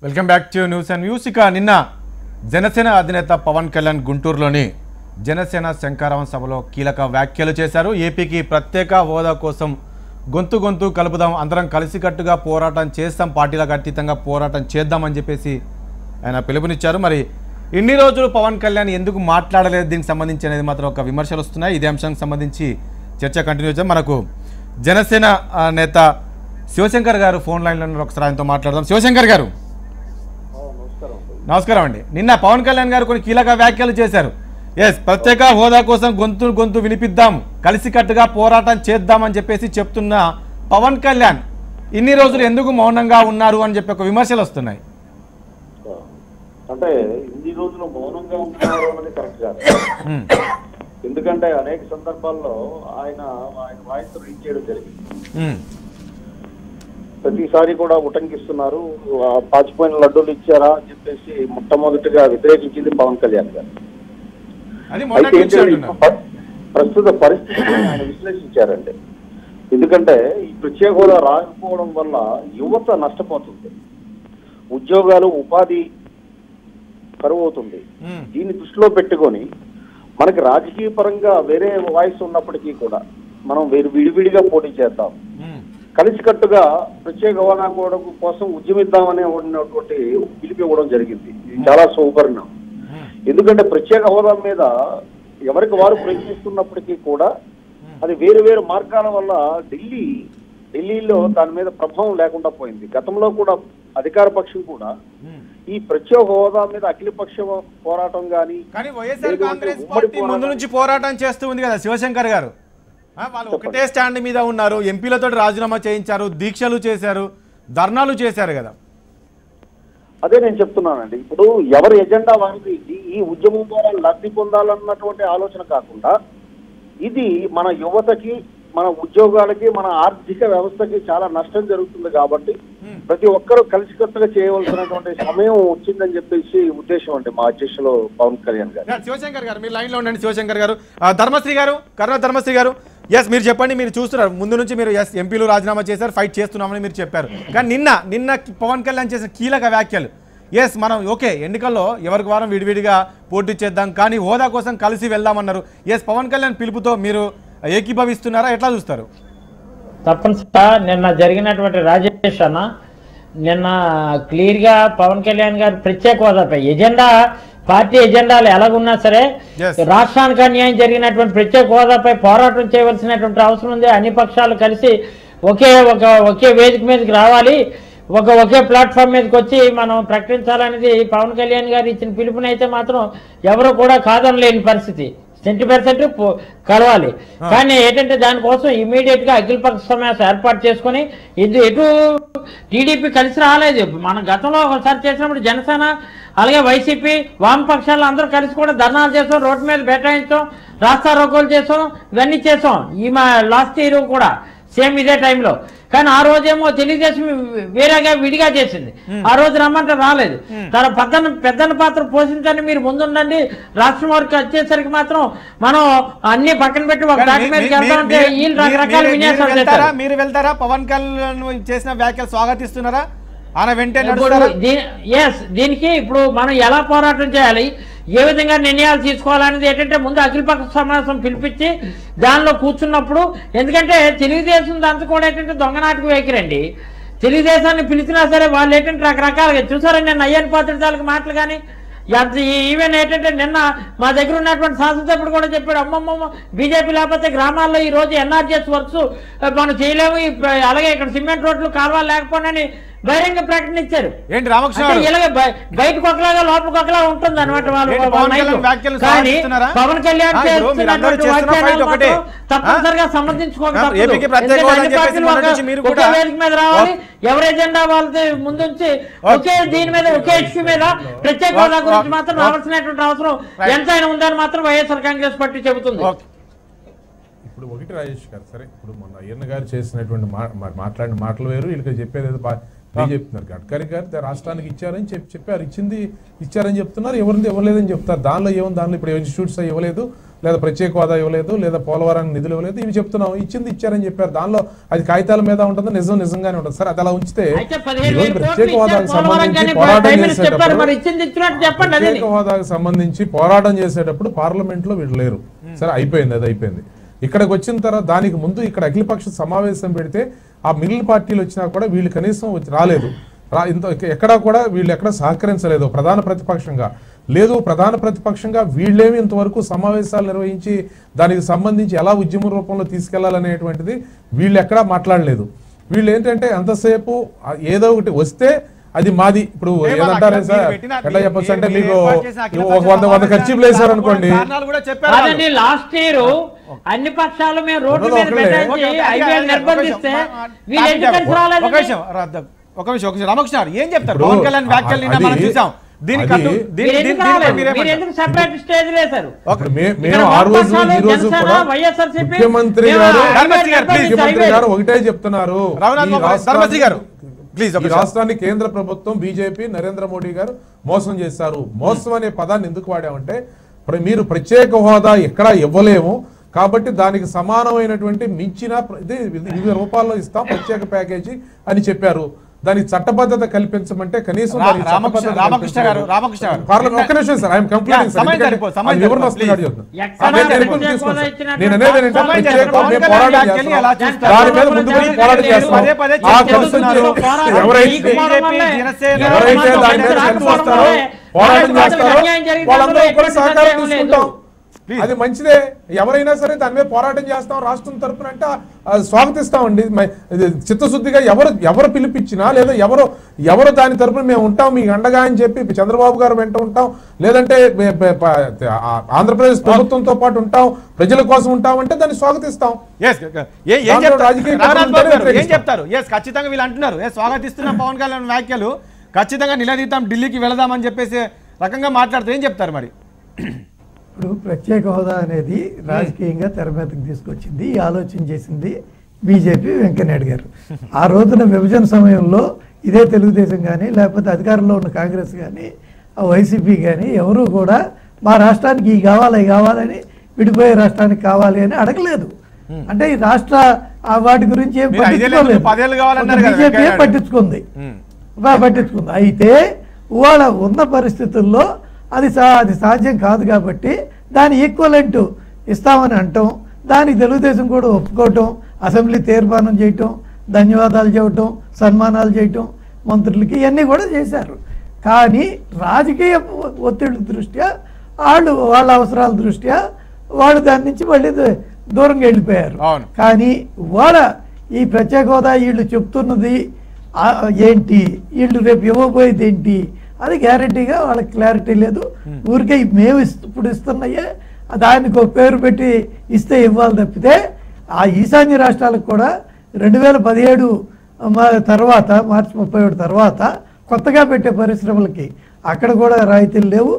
Welcome back to news and views. ఇక నిన్న జనసేన అధినేత పవన్ కళ్యాణ్ గుంటూరులోని జనసేన శంకరావం సభలో కీలక వ్యాఖ్యలు చేశారు. ఏపీకి ప్రత్యేక హోదా కోసం గొంతు కలుపుదాం, అందరం కలిసికట్టుగా పోరాటం చేస్తాం, పార్టీలకు అతీతంగా పోరాటం చేద్దామని చెప్పేసి ఆయన పిలుపునిచ్చారు. మరి ఇన్ని రోజులు పవన్ కళ్యాణ్ ఎందుకు మాట్లాడలేదు, దీనికి సంబంధించి అనేది మాత్రం ఒక విమర్శలు వస్తున్నాయి. ఇదే అంశానికి సంబంధించి చర్చ కంటిన్యూ చేద్దాం. మనకు జనసేన నేత శివశంకర్ గారు ఫోన్ లైన్లో ఉన్నారు, ఒకసారి ఆయనతో మాట్లాడదాం. శివశంకర్ గారు నమస్కారం అండి. నిన్న పవన్ కళ్యాణ్ గారు కొన్ని కీలక వ్యాఖ్యలు చేశారు. ప్రత్యేక హోదా కోసం గొంతు వినిపిద్దాం, కలిసికట్టుగా పోరాటం చేద్దామని చెప్పేసి చెప్తున్న పవన్ కళ్యాణ్ ఇన్ని రోజులు ఎందుకు మౌనంగా ఉన్నారు అని చెప్పి ఒక విమర్శలు వస్తున్నాయి. అంటే ఇన్ని రోజులు మౌనంగా ఉన్నారు అన్నది కరెక్ట్ కాదు. ఎందుకంటే అనేక సందర్భాల్లో ఆయన వాయిస్ రీచ్ చేయడం జరిగింది. ప్రతిసారి కూడా ఉటంకిస్తున్నారు, పాచిపోయిన లడ్డూలు ఇచ్చారా అని చెప్పేసి మొట్టమొదటిగా వ్యతిరేకించింది పవన్ కళ్యాణ్ గారు. ప్రస్తుత పరిస్థితిని ఆయన విశ్లేషించారండి. ఎందుకంటే ఈ ప్రత్యేక హోదా రాకపోవడం వల్ల యువత నష్టపోతుంది, ఉద్యోగాలు ఉపాధి కరువు అవుతుంది. దీన్ని దృష్టిలో పెట్టుకొని మనకి రాజకీయ పరంగా వేరే వాయిస్ ఉన్నప్పటికీ కూడా మనం విడివిడిగా పోటీ చేద్దాం, కలిసికట్టుగా ప్రత్యేక హోదా కోసం ఉద్యమిద్దామనే ఉన్నటువంటి పిలుపు ఇవ్వడం జరిగింది. ఇది చాలా శుభపరిణామం. ఎందుకంటే ప్రత్యేక హోదా మీద ఎవరికి వారు ప్రయత్నిస్తున్నప్పటికీ కూడా అది వేరు మార్గాల వల్ల ఢిల్లీలో దాని మీద ప్రభావం లేకుండా పోయింది. గతంలో కూడా అధికార పక్షం కూడా ఈ ప్రత్యేక హోదా మీద అఖిలపక్ష పోరాటం కానీ వైఎస్ఆర్ కాంగ్రెస్ పార్టీ ముందు నుంచి పోరాటం చేస్తూ ఉంది కదా శివశంకర్ గారు. వాళ్ళు ఒకటే స్టాండ్ మీద ఉన్నారు, ఎంపీలతో రాజీనామా చేయించారు, దీక్షలు చేశారు, ధర్నాలు చేశారు కదా. అదే నేను చెప్తున్నానండి. ఇప్పుడు ఎవరి ఎజెండా వారికి ఈ ఉద్యమం ద్వారా లబ్ధి పొందాలన్నటువంటి ఆలోచన కాకుండా ఇది మన యువతకి, మన ఉద్యోగాలకి, మన ఆర్థిక వ్యవస్థకి చాలా నష్టం జరుగుతుంది. కాబట్టి ప్రతి ఒక్కరూ కలిసికట్టుగా చేయవలసినటువంటి సమయం వచ్చిందని చెప్పేసి ఉద్దేశం అండి మా అధ్యక్షులు పవన్ కళ్యాణ్ గారు. శివశంకర్ గారు మీరు లైన్ లో ఉండండి. శివశంకర్ గారు, ధర్మశ్రీ గారు, ధర్మశ్రీ గారు, మీరు చెప్పండి. మీరు చూస్తున్నారు ముందు నుంచి, మీరు ఎంపీలు రాజీనామా చేశారు, ఫైట్ చేస్తున్నామని మీరు చెప్పారు. కానీ నిన్న పవన్ కళ్యాణ్ చేసిన కీలక వ్యాఖ్యలు, మనం ఓకే ఎన్నికల్లో ఎవరికి వారం విడివిడిగా పోటీ చేద్దాం, కానీ హోదా కోసం కలిసి వెళ్దామన్నారు. పవన్ కళ్యాణ్ పిలుపుతో మీరు ఏకీభవిస్తున్నారా, ఎట్లా చూస్తారు? తప్పనిసరిగా నిన్న జరిగినటువంటి రాజేష్ అన్న, నిన్న క్లియర్గా పవన్ కళ్యాణ్ గారు ప్రత్యేక హోదాపై ఎజెండా, పార్టీ ఎజెండాలు ఎలాగున్నా సరే రాష్ట్రానికి అన్యాయం జరిగినటువంటి ప్రత్యేక హోదాపై పోరాటం చేయవలసినటువంటి అవసరం ఉంది. అన్ని పక్షాలు కలిసి ఒకే వేదిక మీదకి రావాలి, ఒకే ప్లాట్ఫామ్ మీదకి వచ్చి మనం ప్రకటించాలనేది పవన్ కళ్యాణ్ గారు ఇచ్చిన పిలుపునైతే మాత్రం ఎవరు కూడా కాదనలేని పరిస్థితి. 100% కలవాలి. కానీ ఏంటంటే దానికోసం ఇమీడియట్ గా అఖిలపక్ష సమావేశం ఏర్పాటు చేసుకుని ఎటు టీడీపీ కలిసి రాలేదు. మనం గతంలో ఒకసారి చేసినప్పుడు జనసేన అలాగే వైసీపీ వామపక్షాలు అందరూ కలిసి కూడా ధర్నాలు చేసాం, రోడ్డు మీద బైఠాయించాం, రాస్తా రోకోలు చేసాం, ఇవన్నీ చేసాం. ఈ మా లాస్ట్ ఇయర్ కూడా సేమ్ ఇదే టైంలో. కానీ ఆ రోజేమో తెలుగుదేశం వేరేగా విడిగా చేసింది. ఆ రోజు రమ్మంటే రాలేదు. తన పెద్దన్న పాత్ర పోషించండి, మీరు ముందుండండి, రాష్ట్రం వరకు వచ్చేసరికి మాత్రం మనం అన్ని పక్కన పెట్టి ఒక దాటి మీదకి వెళ్తామంటే వీళ్ళు రకరకాల విన్యాసాలు చేస్తారు. మీరు వెళ్తారా? పవన్ కళ్యాణ్ చేసిన వ్యాఖ్యలు స్వాగతిస్తున్నారా? దీనికి ఇప్పుడు మనం ఎలా పోరాటం చేయాలి, ఏ విధంగా నిర్ణయాలు తీసుకోవాలనేది ఏంటంటే ముందు అఖిలపక్ష సమావేశం పిలిపించి దానిలో కూర్చున్నప్పుడు, ఎందుకంటే తెలుగుదేశం దాంతో కూడా ఏంటంటే దొంగనాటకు వేకిరండి. తెలుగుదేశాన్ని పిలిచినా సరే వాళ్ళు ఏంటంటే రకరకాలుగా చూసారండి. నేను అయ్యన్ పాత్రితాలకు మాటలు కానీ ఈవెన్ ఏంటంటే నిన్న మా దగ్గర ఉన్నటువంటి శాసనసభ్యుడు కూడా చెప్పాడు, అమ్మమ్మ బీజేపీ లేకపోతే గ్రామాల్లో ఈ రోజు ఎన్ఆర్జీఎస్ వర్క్స్ మనం చేయలేము, అలాగే ఇక్కడ సిమెంట్ రోడ్లు కాలువలు లేకపోయినని బహిరంగ ప్రకటన ఇచ్చారు. ఏంటి రామకృష్ణ ఇలాగే బయటకు ఒకలాగా లోపలికి ఒకలా ఉంటుంది అనమాట. కానీ పవన్ కళ్యాణ్ తప్పనిసరిగా సమర్థించుకోవాలి, వేదిక మీద రావాలి, ఎవరి ఎజెండా వాళ్ళది ముందుంచి ఒకే దీని మీద ఒకే ఇష్యూ మీద ప్రత్యేక హోదా గురించి మాత్రం రావాల్సినటువంటి అవసరం ఎంతైనా ఉందని మాత్రం వైఎస్ఆర్ కాంగ్రెస్ పార్టీ చెబుతుంది. ఇప్పుడు ఒకటి రాజేష్ గారు, సరే ఇప్పుడు మొన్న అయ్యన్న గారు చేసినటువంటి మాట్లాడిన మాటలు వేరు, వీళ్ళకి చెప్పేది చెప్తున్నారు. గడ్కరీ గారు రాష్ట్రానికి ఇచ్చారని చెప్పారు, ఇచ్చారని చెప్తున్నారు, ఎవరిది ఇవ్వలేదని చెప్తారు. దానిలో ఏముంది, దానిలో ఇప్పుడు ఇన్స్టిట్యూట్స్ ఇవ్వలేదు, లేదా ప్రత్యేక హోదా ఇవ్వలేదు, లేదా పోలవరానికి నిధులు ఇవ్వలేదు, ఇవి చెప్తున్నాం. ఇచ్చింది ఇచ్చారని చెప్పారు. దానిలో అది కాగితాల మీద ఉంటుంది, నిజంగానే ఉంటుంది. సరే అది అలా ఉంచితే ఈరోజు ప్రత్యేక హోదాకు సంబంధించి పోరాటం చేసేటప్పుడు పార్లమెంట్ లో వీళ్ళు లేరు. సరే అయిపోయింది, అది అయిపోయింది. ఇక్కడికి వచ్చిన తర్వాత దానికి ముందు ఇక్కడ అఖిలపక్ష సమావేశం పెడితే ఆ మిగిలిన పార్టీలు వచ్చినా కూడా వీళ్ళు కనీసం రాలేదు. ఎక్కడా కూడా వీళ్ళు ఎక్కడ సహకరించలేదు ప్రధాన ప్రతిపక్షంగా. లేదు ప్రధాన ప్రతిపక్షంగా వీళ్ళేమి ఇంతవరకు సమావేశాలు నిర్వహించి దానికి సంబంధించి ఎలా ఉద్యమ రూపంలో తీసుకెళ్లాలనేటువంటిది వీళ్ళు ఎక్కడా మాట్లాడలేదు. వీళ్ళు ఏంటంటే ఎంతసేపు ఏదో ఒకటి వస్తే అది మాది. ఇప్పుడు ఏదంటారే సార్ ఎట్లా చెప్పచ్చు అంటే మీకు 100 ఖర్చీలు వేశారు అనుకోండి. లాస్ట్ ఇయర్ అన్ని పక్షాలు మేము రోడ్డు మీద నిర్బంధిస్తే ఒక విషయం రామకృష్ణ గారు ఏం చెప్తారు? పవన్ కళ్యాణ్ వ్యాఖ్యలు నిన్న మనం చూసాం. ముఖ్యమంత్రి గారు ఒకటే చెప్తున్నారు, రాష్ట్రాన్ని కేంద్ర ప్రభుత్వం బీజేపీ నరేంద్ర మోడీ గారు మోసం చేశారు. మోసం అనే పదాన్ని ఎందుకు వాడామంటే మీరు ప్రత్యేక హోదా ఎక్కడా ఇవ్వలేము కాబట్టి దానికి సమానమైనటువంటి మించిన వివిధ రూపాల్లో ఇస్తాం ప్రత్యేక ప్యాకేజీ అని చెప్పారు. దానికి చట్టబద్ధత కల్పించమంటే కనీసం పోరాటం చేస్తారో వాళ్ళందరూ కూడా సహకారం తీసుకుంటాం. అది మంచిదే. ఎవరైనా సరే దాని మీద పోరాటం చేస్తాం రాష్ట్రం తరఫున అంటే స్వాగతిస్తామండి. చిత్తశుద్ధిగా ఎవరు పిలిపించినా లేదా ఎవరు దాని తరఫున మేము ఉంటాం మీకు అండగా అని చెప్పి చంద్రబాబు గారు వెంట ఉంటాం, లేదంటే ఆంధ్రప్రదేశ్ ప్రభుత్వంతో పాటు ఉంటాం, ప్రజల కోసం ఉంటాం అంటే దాన్ని స్వాగతిస్తాం. ఏం చెప్తారు? ఖచ్చితంగా వీళ్ళు అంటున్నారు స్వాగతిస్తున్న పవన్ కళ్యాణ్ వ్యాఖ్యలు ఖచ్చితంగా నిలదీద్దాం, ఢిల్లీకి వెళదామని చెప్పేసి రకంగా మాట్లాడుతూ ఏం చెప్తారు మరి? ఇప్పుడు ప్రత్యేక హోదా అనేది రాజకీయంగా తెర మీదకి తీసుకొచ్చింది, ఈ ఆలోచన చేసింది బీజేపీ వెంకయ్యనాయుడు గారు. ఆ రోజున విభజన సమయంలో ఇదే తెలుగుదేశం కానీ లేకపోతే అధికారంలో ఉన్న కాంగ్రెస్ కానీ వైసీపీ కానీ ఎవరు కూడా మా రాష్ట్రానికి ఈ కావాలని విడిపోయే రాష్ట్రానికి కావాలి అని అడగలేదు. అంటే ఈ రాష్ట్ర వాటి గురించి ఏం పట్టించుకోలేదు, బీజేపీ పట్టించుకుంది. అయితే ఇవాళ ఉన్న పరిస్థితుల్లో అది సాధ్యం కాదు కాబట్టి దాని ఈక్వలెంట్ ఇస్తామని అంటాం, దానికి తెలుగుదేశం కూడా ఒప్పుకోవటం, అసెంబ్లీ తీర్మానం చేయటం, ధన్యవాదాలు చెప్పటం, సన్మానాలు చేయటం మంత్రులకి ఇవన్నీ కూడా చేశారు. కానీ రాజకీయ ఒత్తిడి దృష్ట్యా వాళ్ళ అవసరాల దృష్ట్యా వాళ్ళు దాని నుంచి మళ్ళీ దూరంగా వెళ్ళిపోయారు. కానీ వాళ్ళ ఈ ప్రత్యేక హోదా వీళ్ళు చెప్తున్నది ఏంటి, వీళ్ళు రేపు ఇవ్వబోయేది ఏంటి, అది గ్యారంటీగా వాళ్ళకి క్లారిటీ లేదు. ఊరికే మేము ఇప్పుడు ఇస్తున్నాయే దానికి ఒక పేరు పెట్టి ఇస్తే ఇవ్వాలి తప్పితే ఆ ఈశాన్య రాష్ట్రాలకు కూడా 2017 తర్వాత మార్చి 31 తర్వాత కొత్తగా పెట్టే పరిశ్రమలకి అక్కడ కూడా రాయితీలు లేవు,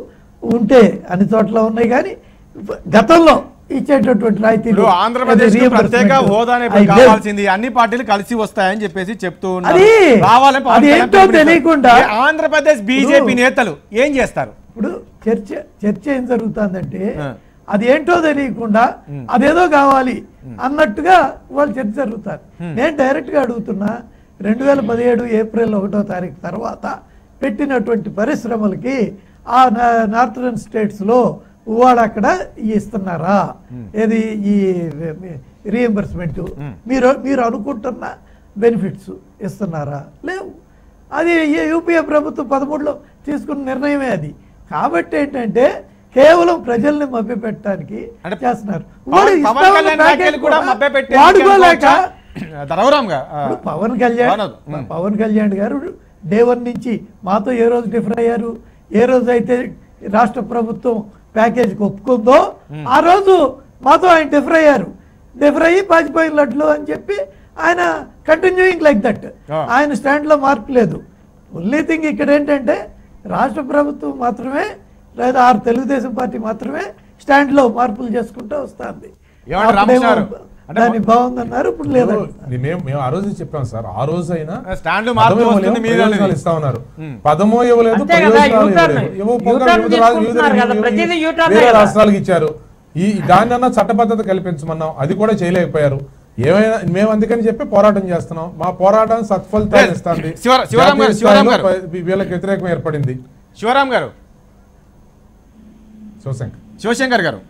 ఉంటే అన్ని చోట్ల ఉన్నాయి. కానీ గతంలో ఇచ్చేటటువంటి రాయితీలు ప్రత్యేక హోదానే కావాల్సింది అన్ని పార్టీలు కలిసి వస్తాయని చెప్పేసి చెప్తూ ఉన్నారు. తెలియకుండా ఆంధ్రప్రదేశ్ బీజేపీ నేతలు ఏం చేస్తారు? ఇప్పుడు చర్చ ఏం జరుగుతుందంటే అది ఏంటో తెలియకుండా అదేదో కావాలి అన్నట్టుగా వాళ్ళు చర్చ జరుగుతారు. నేను డైరెక్ట్ గా అడుగుతున్నా, 2017 ఏప్రిల్ 1వ తారీఖు తర్వాత పెట్టినటువంటి పరిశ్రమలకి ఆ నార్థరన్ స్టేట్స్ లో వాళ్ళు అక్కడ ఇస్తున్నారా? ఏది ఈ రీఎంబర్స్మెంట్ మీరు అనుకుంటున్న బెనిఫిట్స్ ఇస్తున్నారా? లేవు. అది యూపీఏ ప్రభుత్వం 13లో తీసుకున్న నిర్ణయమే అది. కాబట్టి ఏంటంటే కేవలం ప్రజల్ని మభ్యపెట్టడానికి చేస్తున్నారు. వాడుకోలేక పవన్ కళ్యాణ్ గారు డే 1 నుంచి మాతో ఏ రోజు డిఫర్ అయ్యారు, ఏ రోజు అయితే రాష్ట్ర ప్రభుత్వం ప్యాకేజీకి ఒప్పుకుందో ఆ రోజు మాతో ఆయన డిఫర్ అయ్యారు. డిఫర్ అయ్యి పాచిపోయిన లడ్లు అని చెప్పి ఆయన కంటిన్యూయింగ్ లైక్ దట్. ఆయన స్టాండ్లో మార్పు లేదు. ఓన్లీ థింగ్ ఇక్కడ ఏంటంటే రాష్ట్ర ప్రభుత్వం మాత్రమే లేదా తెలుగుదేశం పార్టీ మాత్రమే స్టాండ్లో మార్పులు చేసుకుంటూ వస్తుంది. దాన్ని బాగుందన్నారు, ఇప్పుడు లేదండి. మేము ఆ రోజు చెప్పాం సార్, ఆ రోజు అయినా ఇస్తా ఉన్నారు. 10 ఇవ్వలేదు, వేరే రాష్ట్రాలకు ఇచ్చారు. దాన్నన్నా చట్టబద్ధత కల్పించమన్నాం, అది కూడా చేయలేకపోయారు. ఏమైనా మేము అందుకని చెప్పి పోరాటం చేస్తున్నాం. మా పోరాటం సత్ఫలితాలు ఇస్తుంది. వీళ్ళకి వ్యతిరేకం ఏర్పడింది. శివరామ్ గారు, శివశంకర్ గారు,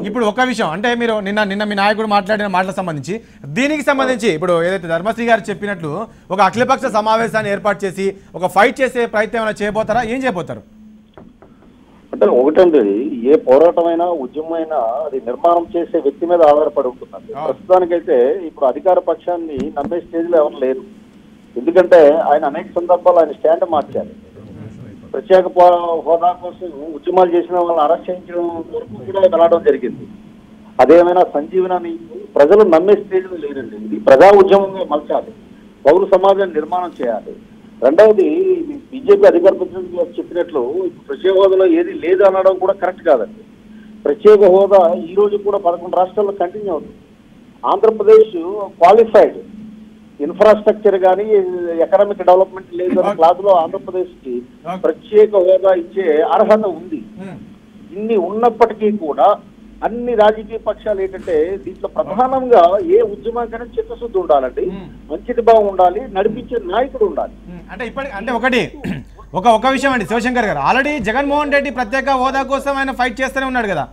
ఇప్పుడు ఒక విషయం అంటే మీరు నిన్న మీ నాయకుడు మాట్లాడిన మాటలకు సంబంధించి దీనికి సంబంధించి ఇప్పుడు ఏదైతే ధర్మశ్రీ గారు చెప్పినట్లు ఒక అఖిలపక్ష సమావేశాన్ని ఏర్పాటు చేసి ఒక ఫైట్ చేసే ప్రయత్నం ఏమైనా చేయబోతారా? ఏం చేయబోతారు? అంటే ఒకటండి, ఏ పోరాటమైనా ఉద్యమైనా అది నిర్మాణం చేసే వ్యక్తి మీద ఆధారపడి ఉంటుందండి. ప్రస్తుతానికైతే ఇప్పుడు అధికార పక్షాన్ని నమ్మే స్టేజ్ లో ఎవరు లేరు. ఎందుకంటే ఆయన అనేక సందర్భాలు ఆయన స్టాండ్ మార్చారు. ప్రత్యేక హోదా కోసం ఉద్యమాలు చేసిన వాళ్ళని అరెస్ట్ చేయించడం వరకు కూడా వెళ్ళడం జరిగింది. అదేమైనా సంజీవనాన్ని ప్రజలు నమ్మే స్టేజ్ లో లేదండి. ఇది ప్రజా ఉద్యమంగా మలచాలి, పౌర సమాజాన్ని నిర్మాణం చేయాలి. రెండవది, బీజేపీ అధికార ప్రతినిధులు చెప్పినట్లు ప్రత్యేక హోదాలో ఏది లేదు అనడం కూడా కరెక్ట్ కాదండి. ప్రత్యేక హోదా ఈ రోజు కూడా 11 రాష్ట్రాల్లో కంటిన్యూ అవుతుంది. ఆంధ్రప్రదేశ్ క్వాలిఫైడ్ ఇన్ఫ్రాస్ట్రక్చర్ కానీ ఎకనామిక్ డెవలప్మెంట్ లేదు అనే క్లాస్ లో ఆంధ్రప్రదేశ్ కి ప్రత్యేక హోదా ఇచ్చే అర్హత ఉంది. ఇన్ని ఉన్నప్పటికీ కూడా అన్ని రాజకీయ పక్షాలు ఏంటంటే దీంట్లో ప్రధానంగా ఏ ఉద్యమానికైనా చిత్తశుద్ధి ఉండాలండి, మంచిది భావం ఉండాలి, నడిపించే నాయకుడు ఉండాలి. అంటే అంటే ఒక విషయం అండి శివశంకర్ గారు, ఆల్రెడీ జగన్మోహన్ రెడ్డి ప్రత్యేక హోదా కోసం ఆయన ఫైట్ చేస్తూనే ఉన్నాడు కదా.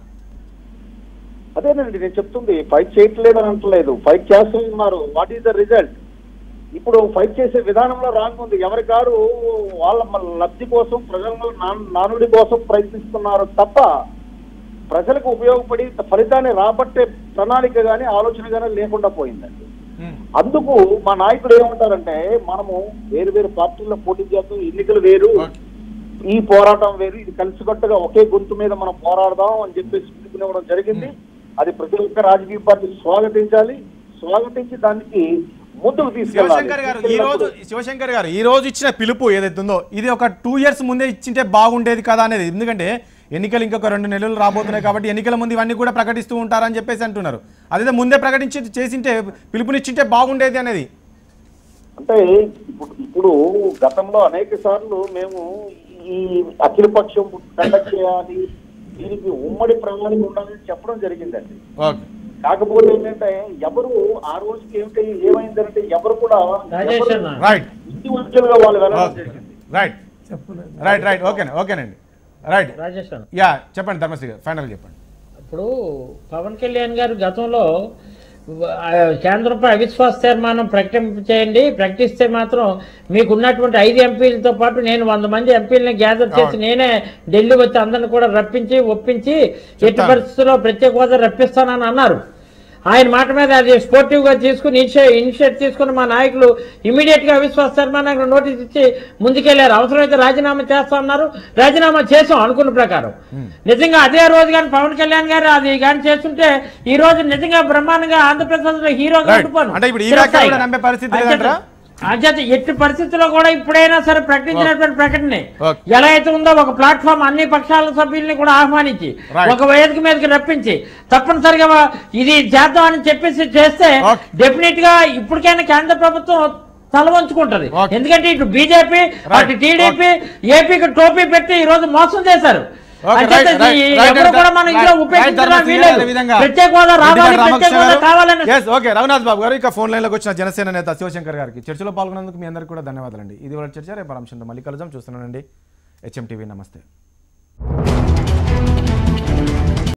అదేనండి నేను చెప్తుంది, ఫైట్ చేయట్లేదని అంటలేదు, ఫైట్ చేస్తూ ఉన్నారు. What is the result? ఇప్పుడు ఫైట్ చేసే విధానంలో రాంగ్ ఉంది. ఎవరికారు వాళ్ళ లబ్ధి కోసం, ప్రజల నానుడి కోసం ప్రయత్నిస్తున్నారు తప్ప ప్రజలకు ఉపయోగపడి ఫలితాన్ని రాబట్టే ప్రణాళిక గానీ ఆలోచన గానీ లేకుండా పోయిందండి. అందుకు మా నాయకుడు ఏమంటారంటే, మనము వేరు వేరు పార్టీల్లో పోటీ చేస్తూ ఎన్నికలు వేరు, ఈ పోరాటం వేరు, ఇది కలిసికట్టుగా ఒకే గొంతు మీద మనం పోరాడదాం అని చెప్పేసి పిలుపునివ్వడం జరిగింది. అది ప్రతి ఒక్క రాజకీయ పార్టీ స్వాగతించాలి, స్వాగతించి దానికి ముందుకు తీసుకెళ్ళాలి. శివశంకర్ గారు ఈ రోజు ఇచ్చిన పిలుపు ఏదైతుందో ఇది ఒక 2 years ముందే ఇచ్చింటే బాగుండేది కదా అనేది. ఎందుకంటే ఎన్నికలు ఇంకొక 2 నెలలు రాబోతున్నాయి కాబట్టి ఎన్నికల ముందు ఇవన్నీ కూడా ప్రకటిస్తూ ఉంటారని చెప్పేసి అంటున్నారు. అదే ముందే ప్రకటించి చేసింటే పిలుపునిచ్చింటే బాగుండేది అనేది. అంటే ఇప్పుడు గతంలో అనేక సార్లు మేము ఈ అఖిల పక్షం కండక్ట్ చేయాలి, దీనికి ఉమ్మడి ప్రణాళిక ఉండాలని చెప్పడం జరిగిందండి. కాకపోతే ఏంటంటే ఎవరు ఆ రోజుకి ఏమైందంటే ఎవరు కూడా ఇండివిజువల్ గా వాళ్ళు వెళ్ళడం జరిగింది. రైట్ ఓకేనండి. రైట్ యా చెప్పండి ధర్మశ్రీ గారు, ఫైనల్ చెప్పండి. ఇప్పుడు పవన్ కళ్యాణ్ గారు గతంలో కేంద్రంపై అవిశ్వాస తీర్మానం ప్రకటించేయండి, ప్రకటిస్తే మాత్రం మీకున్నటువంటి 5 ఎంపీలతో పాటు నేను 100 మంది ఎంపీలని గ్యాదర్ చేసి నేనే ఢిల్లీ వచ్చి అందరిని కూడా రప్పించి ఒప్పించి ఎట్టి పరిస్థితుల్లో ప్రత్యేక హోదా రప్పిస్తానని అన్నారు. ఆయన మాట మీద అది స్పోర్టివ్ గా తీసుకుని ఇనిషియేట్ తీసుకుని మా నాయకులు ఇమీడియట్ గా అవిశ్వాస తీర్మానానికి నోటీస్ ఇచ్చి ముందుకెళ్లారు. అవసరమైతే రాజీనామా చేస్తా అన్నారు, రాజీనామా చేసాం అనుకున్న ప్రకారం. నిజంగా అదే రోజు కానీ పవన్ కళ్యాణ్ గారు అది కానీ చేస్తుంటే ఈ రోజు నిజంగా బ్రహ్మాండంగా ఆంధ్రప్రదేశ్ లో హీరోగా ఉండిపోను. ఎట్టి పరిస్థితుల్లో కూడా ఇప్పుడైనా సరే ప్రకటించినటువంటి ప్రకటన ఎలా అయితే ఉందో ఒక ప్లాట్ఫామ్ అన్ని పక్షాల సభ్యుల్ని కూడా ఆహ్వానించి ఒక వేదిక మీదకి రప్పించి తప్పనిసరిగా ఇది చేద్దామని చెప్పేసి చేస్తే డెఫినెట్ గా ఇప్పటికైనా కేంద్ర ప్రభుత్వం తల వంచుకుంటది. ఎందుకంటే ఇటు బీజేపీ అటు టీడీపీ ఏపీకి టోపీ పెట్టి ఈ రోజు మోసం చేశారు. రఘునాథ్ బాబు గారు ఇక ఫోన్ లైన్ లోకి వచ్చిన జనసేన నేత శివశంకర్ గారికి చర్చలో పాల్గొన్నందుకు మీ అందరికీ కూడా ధన్యవాదాలండి. ఇది వాళ్ళ చర్చ, రేపు అంశంతో మళ్ళీ కలుద్దాం. చూస్తున్నానండి HM TV. నమస్తే.